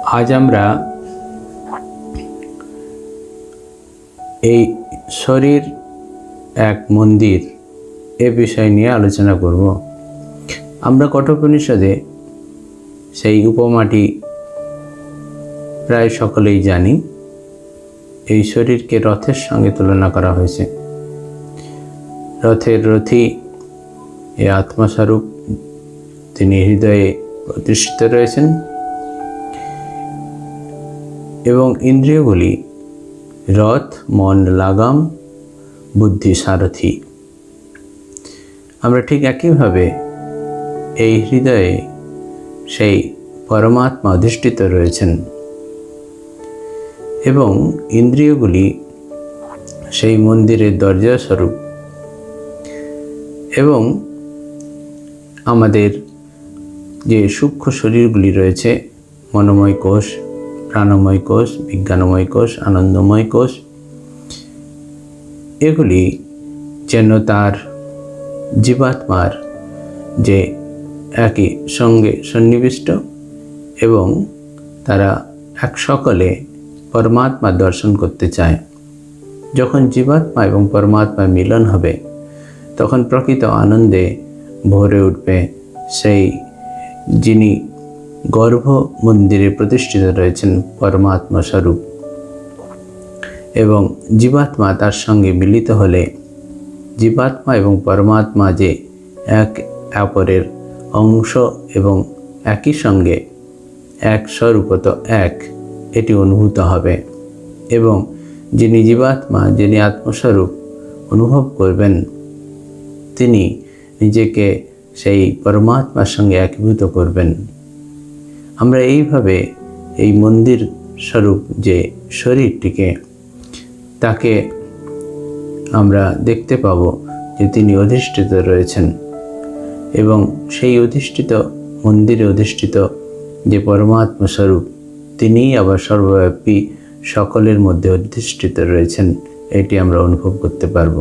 আজ আমরা এই শরীর এক মন্দির এ বিষয় নিয়ে আলোচনা করব। আমরা কঠোপনিষদে সেই উপমাটি প্রায় সকলেই জানি। এই শরীরকে রথের সঙ্গে তুলনা করা হয়েছে। রথের রথী এ আত্মাস্বরূপ, তিনি হৃদয়ে প্রতিষ্ঠিত রয়েছেন এবং ইন্দ্রিয়গুলি রথ, মন লাগাম, বুদ্ধি সারথি। আমরা ঠিক একইভাবে এই হৃদয়ে সেই পরমাত্মা অধিষ্ঠিত রয়েছেন এবং ইন্দ্রিয়গুলি সেই মন্দিরের দরজা স্বরূপ এবং আমাদের যে সূক্ষ্ম শরীরগুলি রয়েছে, মনোময় কোষ, প্রাণময় কোষ, বিজ্ঞানময় কোষ, আনন্দময় কোষ, এগুলি যেন তার জীবাত্মার যে একই সঙ্গে সন্নিবিষ্ট এবং তারা এক সকলে পরমাত্মার দর্শন করতে চায়। যখন জীবাত্মা এবং পরমাত্মার মিলন হবে তখন প্রকৃত আনন্দে ভরে উঠবে সেই যিনি গর্ভ মন্দিরে প্রতিষ্ঠিত রয়েছেন পরমাত্মা স্বরূপ, এবং জীবাত্মা তার সঙ্গে মিলিত হলে জীবাত্মা এবং পরমাত্মা যে এক অপরের অংশ এবং একই সঙ্গে এক স্বরূপত এক, এটি অনুভূত হবে এবং যিনি জীবাত্মা, যিনি আত্মস্বরূপ অনুভব করবেন, তিনি নিজেকে সেই পরমাত্মার সঙ্গে একীভূত করবেন। আমরা এইভাবে এই মন্দির স্বরূপ যে শরীরটিকে, তাকে আমরা দেখতে পাব যে তিনি অধিষ্ঠিত রয়েছেন এবং সেই অধিষ্ঠিত মন্দিরে অধিষ্ঠিত যে পরমাত্মা স্বরূপ, তিনিই আবার সর্বব্যাপী সকলের মধ্যে অধিষ্ঠিত রয়েছেন। এটি আমরা অনুভব করতে পারব।